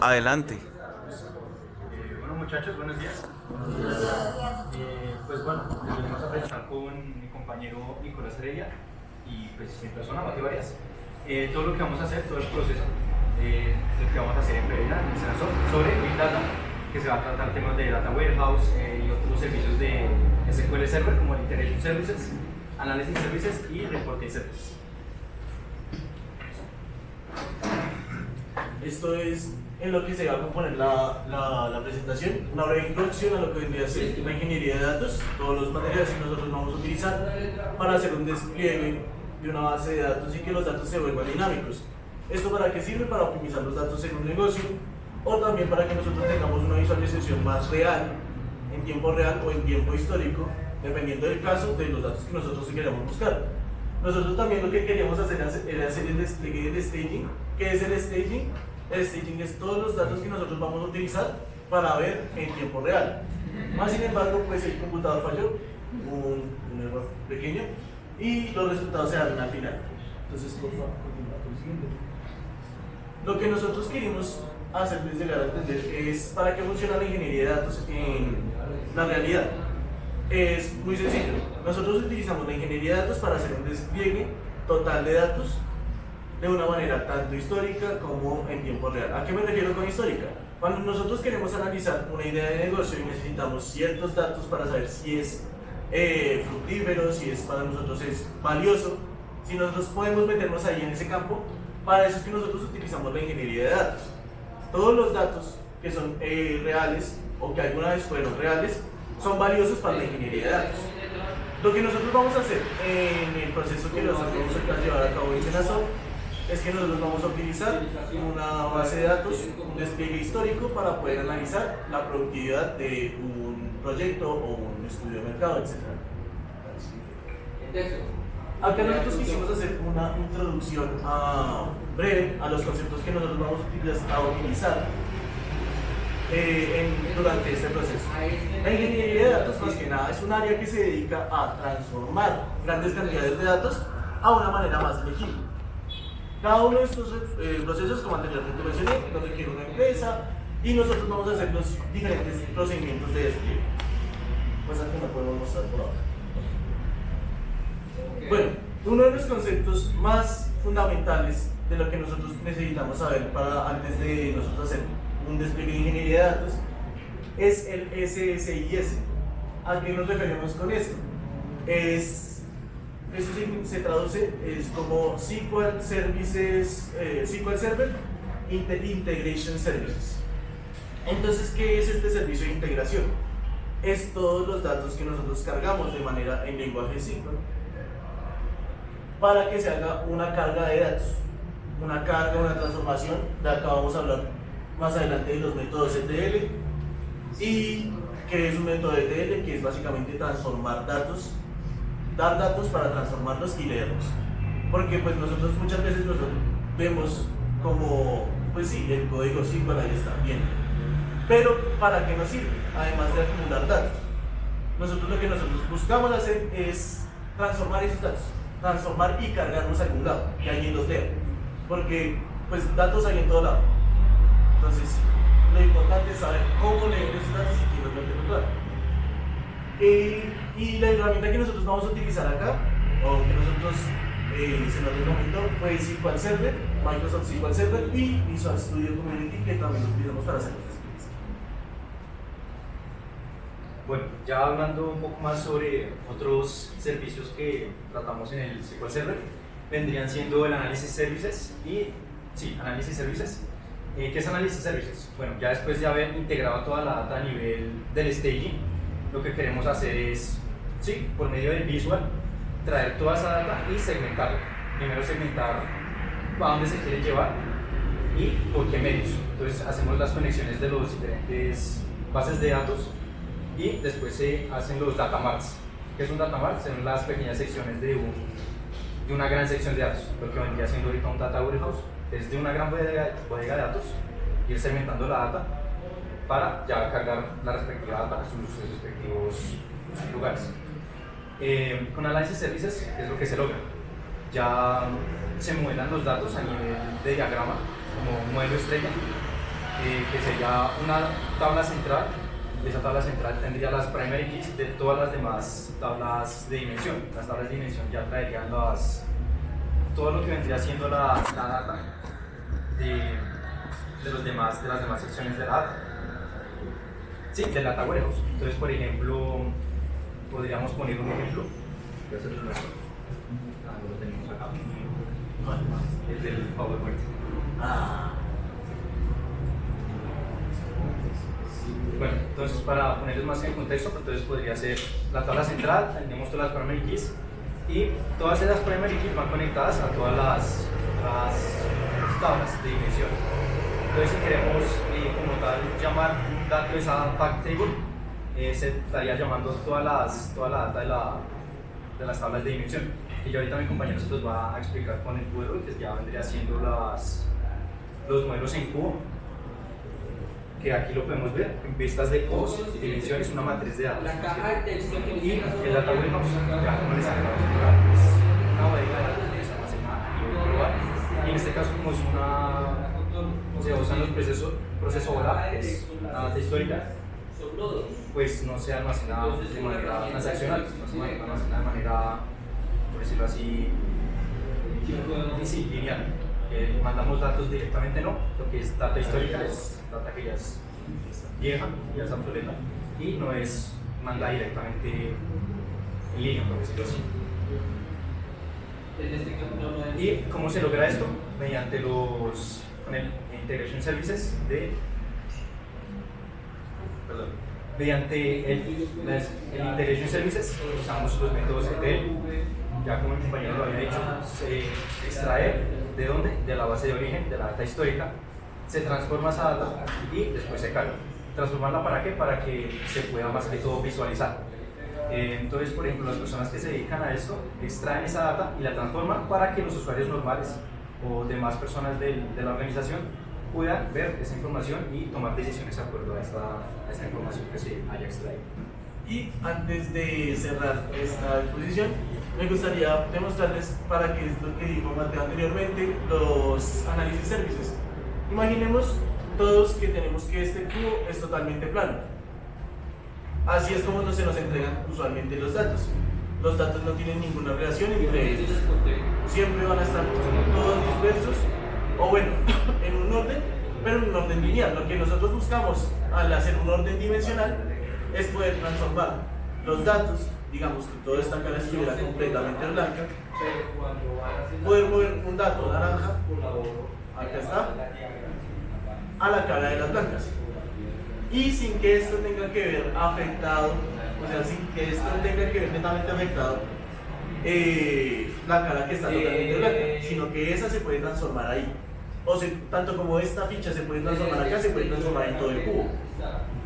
Adelante. Bueno muchachos, buenos días. Pues bueno, les venimos a presentar con mi compañero Nicolás Heredia y pues mi persona, Mateo Arias. Todo lo que vamos a hacer, todo el proceso, lo que vamos a hacer en Prevena, en Senasol, sobre Big Data, que se va a tratar temas de Data Warehouse y otros servicios de SQL Server como el Integration Services, Analysis Services y Reporting Services. Esto es en lo que se va a componer la presentación, una breve introducción a lo que vendría a ser la ingeniería de datos, todos los materiales que nosotros vamos a utilizar para hacer un despliegue de una base de datos y que los datos se vuelvan dinámicos. ¿Esto para qué sirve? Para optimizar los datos en un negocio o también para que nosotros tengamos una visualización más real, en tiempo real o en tiempo histórico, dependiendo del caso de los datos que nosotros queramos buscar. Nosotros también lo que queríamos hacer era hacer el despliegue del staging. ¿Qué es el staging? El staging es todos los datos que nosotros vamos a utilizar para ver en tiempo real. Más sin embargo, pues el computador falló, un error pequeño, y los resultados se dan al final. Entonces, por favor, continúa con el siguiente. Lo que nosotros queremos hacerles llegar a entender es para qué funciona la ingeniería de datos en la realidad. Es muy sencillo. Nosotros utilizamos la ingeniería de datos para hacer un despliegue total de datos de una manera tanto histórica como en tiempo real. ¿A qué me refiero con histórica? Cuando nosotros queremos analizar una idea de negocio y necesitamos ciertos datos para saber si es fructífero, si es para nosotros es valioso, si nosotros podemos meternos ahí en ese campo, para eso es que nosotros utilizamos la ingeniería de datos. Todos los datos que son reales o que alguna vez fueron reales son valiosos para la ingeniería de datos. Lo que nosotros vamos a hacer en el proceso que nosotros vamos a llevar a cabo en Senasol es que nosotros vamos a utilizar una base de datos, un despliegue histórico para poder analizar la productividad de un proyecto o un estudio de mercado, etc. Acá nosotros quisimos hacer una introducción breve a los conceptos que nosotros vamos a utilizar durante este proceso. La ingeniería de datos, más que nada, es un área que se dedica a transformar grandes cantidades de datos a una manera más legible. Cada uno de estos procesos, como anteriormente mencioné, lo requiere una empresa y nosotros vamos a hacer los diferentes procedimientos de despliegue. Pues aquí no podemos mostrar por ahora. Bueno, uno de los conceptos más fundamentales de lo que nosotros necesitamos saber antes de nosotros hacer un despliegue de ingeniería de datos es el SSIS. ¿A qué nos referimos con esto? Eso se traduce como SQL Services, SQL Server Integration Services. Entonces, ¿qué es este servicio de integración? Es todos los datos que nosotros cargamos de manera en lenguaje SQL para que se haga una carga de datos, una transformación. De acá vamos a hablar más adelante de los métodos ETL y que es un método ETL que es básicamente transformar datos, dar datos para transformarlos y leerlos, porque pues nosotros muchas veces vemos como, pues sí, el código SQL ahí está bien, pero ¿para qué nos sirve? Además de acumular datos, nosotros lo que nosotros buscamos hacer es transformar esos datos, transformar y cargarlos a algún lado, que alguien los lea, porque pues datos hay en todo lado. Entonces, lo importante es saber cómo leer esos datos y quién los va a interpretar. Y la herramienta que nosotros vamos a utilizar acá, o que nosotros se nos recomendó, fue SQL Server, Microsoft SQL Server y Visual Studio Community, que también lo utilizamos para hacer los despliegues. Bueno, ya hablando un poco más sobre otros servicios que tratamos en el SQL Server, vendrían siendo el Analysis Services Analysis Services. ¿Qué es Analysis Services? Bueno, ya después de haber integrado toda la data a nivel del staging, lo que queremos hacer es, por medio del visual, traer toda esa data y segmentarla. Primero segmentar a dónde se quiere llevar y por qué medios. Entonces hacemos las conexiones de los diferentes bases de datos y después se hacen los data marts. ¿Qué es un data mart? Son las pequeñas secciones de una gran sección de datos. Lo que vendría siendo ahorita un data warehouse es de una gran bodega de datos, ir segmentando la data para ya cargar la respectiva data a sus respectivos lugares. Con Analysis Services es lo que se logra. ya se modelan los datos a nivel de diagrama, como un modelo estrella, que sería una tabla central. Esa tabla central tendría las primary keys de todas las demás tablas de dimensión. Las tablas de dimensión ya traerían todo lo que vendría siendo la data de las demás secciones de la data. Sí, del data warehouse. Entonces, por ejemplo, podríamos poner un ejemplo. Voy a hacerlo nuestro. Lo tenemos acá. Es del PowerPoint. Bueno, entonces para ponerles más en contexto, entonces podría ser la tabla central, tenemos todas las primary keys y todas esas primary keys van conectadas a todas las tablas de dimensión. Entonces si queremos como tal llamar un dato de esa fact table, se estaría llamando toda la data de las tablas de dimensión. Y ya ahorita mi compañero se los va a explicar con el cubo, que ya vendría siendo los modelos en cubo, que aquí lo podemos ver en vistas de cubos y dimensiones, una matriz de datos. La caja de texto que Y el data warehouse, ya como les acabo de explicar, es una bodega de datos que se almacena a nivel global. Y en este caso, como se usan los procesos orales, la data histórica, pues no se almacena de manera transaccional, no se almacena de manera, por decirlo así, lineal. Mandamos datos directamente, no, lo que es data histórica es data que ya es vieja, ya es obsoleta y no es mandada directamente en línea, por decirlo así. ¿Y cómo se logra esto? Mediante con el Integration Services mediante el Integration Services usamos los métodos ETL, ya como el compañero lo había dicho, extraer ¿de dónde? De la base de origen, de la data histórica, se transforma esa data y después se carga. ¿Transformarla para qué? Para que se pueda más que todo visualizar. Entonces, por ejemplo, las personas que se dedican a esto extraen esa data y la transforman para que los usuarios normales o demás personas de la organización puedan ver esa información y tomar decisiones de acuerdo a esta información que se haya extraído. Y antes de cerrar esta exposición, me gustaría demostrarles para qué es lo que dijo Mateo anteriormente, los análisis services. Imaginemos todos que tenemos que este cubo es totalmente plano. Así es como se nos entregan usualmente los datos. Los datos no tienen ninguna relación entre ellos. Siempre van a estar todos dispersos, o bueno, en un orden, pero en un orden lineal. Lo que nosotros buscamos al hacer un orden dimensional es poder transformar los datos, digamos que toda esta cara estuviera completamente blanca, poder mover un dato naranja, acá está, a la cara de las blancas. Y sin que esto tenga que ver afectado, o sea, sin que esto tenga que ver netamente afectado la cara que está totalmente blanca, sino que esa se puede transformar ahí. O sea, tanto como esta ficha se puede transformar acá, se puede transformar en todo el cubo.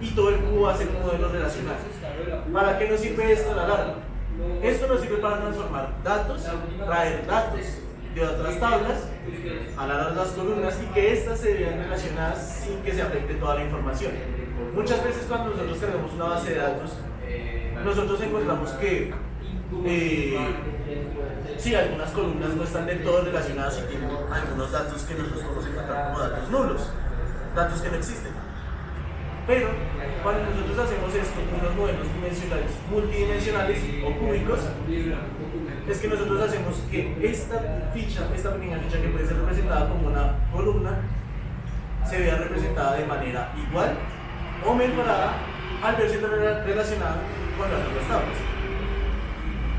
Y todo el cubo va a ser un modelo relacional. ¿Para qué nos sirve esto a la larga? Esto nos sirve para transformar datos, traer datos de otras tablas, alargar las columnas y que éstas se vean relacionadas sin que se afecte toda la información. Muchas veces cuando nosotros cargamos una base de datos, nosotros encontramos que sí, algunas columnas no están del todo relacionadas y tienen algunos datos que nosotros podemos encontrar como datos nulos, datos que no existen. Pero cuando nosotros hacemos esto con unos modelos dimensionales, multidimensionales o cúbicos, es que nosotros hacemos que esta pequeña ficha que puede ser representada como una columna, se vea representada de manera igual o mejorada al verse relacionada con las otras tablas.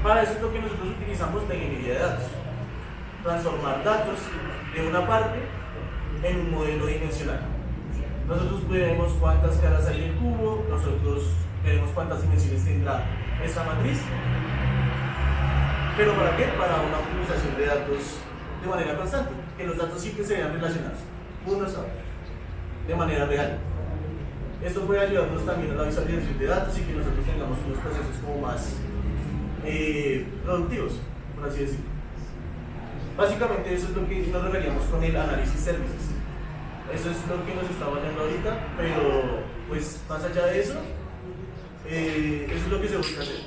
Para eso es lo que nosotros utilizamos la ingeniería de datos. Transformar datos de una parte en un modelo dimensional. Nosotros veremos cuántas caras hay en el cubo, nosotros veremos cuántas dimensiones tendrá esta matriz. ¿Pero para qué? Para una optimización de datos de manera constante, que los datos siempre se vean relacionados, unos a otros, de manera real. Esto puede ayudarnos también a la visualización de datos y que nosotros tengamos unos procesos como más productivos, por así decirlo. Básicamente eso es lo que nos referíamos con el análisis services. Eso es lo que nos está valiendo ahorita, pero pues más allá de eso, eso es lo que se busca hacer.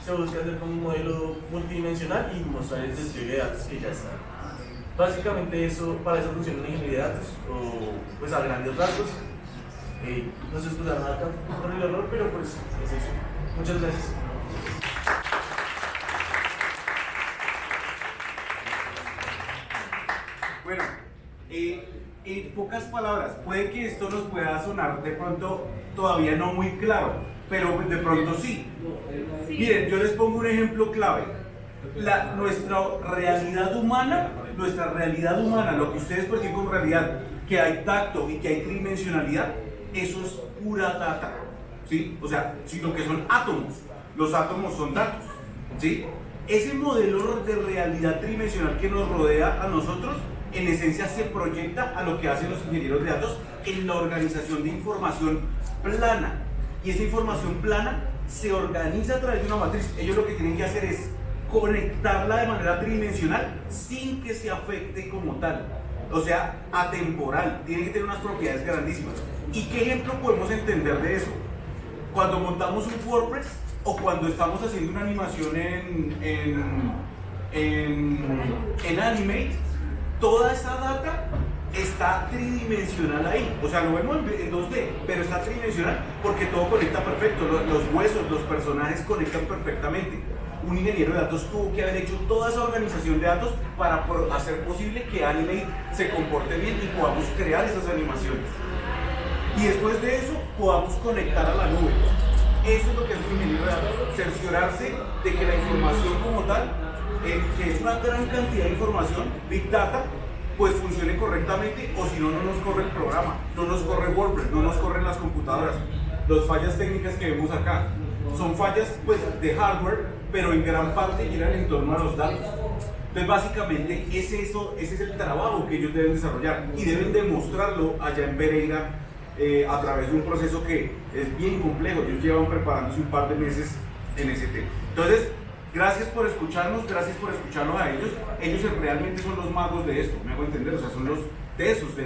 se busca hacer como un modelo multidimensional y mostrar el despliegue de datos que ya está. Básicamente eso, para eso funciona la ingeniería de datos, o pues a grandes rasgos. No se excusaron acá por el error, pero pues es eso. Muchas gracias. Bueno, en pocas palabras, puede que esto nos pueda sonar de pronto todavía no muy claro, pero de pronto sí. Miren, yo les pongo un ejemplo clave. Nuestra realidad humana, lo que ustedes perciben como realidad, que hay tacto y que hay tridimensionalidad, eso es pura data, ¿sí? O sea, lo que son átomos, los átomos son datos, ¿sí? Ese modelo de realidad tridimensional que nos rodea a nosotros, en esencia se proyecta a lo que hacen los ingenieros de datos en la organización de información plana. Y esa información plana se organiza a través de una matriz. Ellos lo que tienen que hacer es conectarla de manera tridimensional sin que se afecte como tal. O sea, atemporal. Tiene que tener unas propiedades grandísimas. ¿Y qué ejemplo podemos entender de eso? Cuando montamos un WordPress o cuando estamos haciendo una animación en Animate, toda esa data está tridimensional ahí. O sea, lo vemos en 2D, pero está tridimensional porque todo conecta perfecto. Los huesos, los personajes conectan perfectamente. Un ingeniero de datos tuvo que haber hecho toda esa organización de datos para hacer posible que Animate se comporte bien y podamos crear esas animaciones. Y después de eso, podamos conectar a la nube. Eso es lo que es un ingeniero de datos, cerciorarse de que la información como tal, que es una gran cantidad de información, Big Data, pues funcione correctamente, o si no, no nos corre el programa, no nos corre WordPress, no nos corren las computadoras. Las fallas técnicas que vemos acá son fallas pues, de hardware, pero en gran parte giran en torno a los datos. Entonces básicamente ese es el trabajo que ellos deben desarrollar y deben demostrarlo allá en Pereira a través de un proceso que es bien complejo. Ellos llevan preparándose un par de meses en ese tema. Entonces, gracias por escucharnos, gracias por escucharlos a ellos. Ellos realmente son los magos de esto, me hago entender, o sea, son los tesos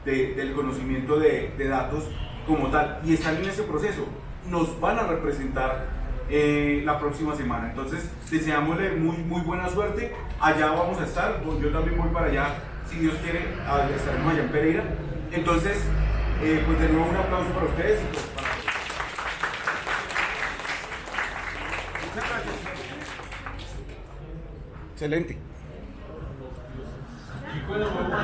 del conocimiento de datos como tal. Y están en ese proceso, nos van a representar la próxima semana. Entonces, deseámosle muy buena suerte. Allá vamos a estar, yo también voy para allá, si Dios quiere, estaremos allá en Pereira. Entonces, pues de nuevo un aplauso para ustedes. Muchas gracias. Excelente.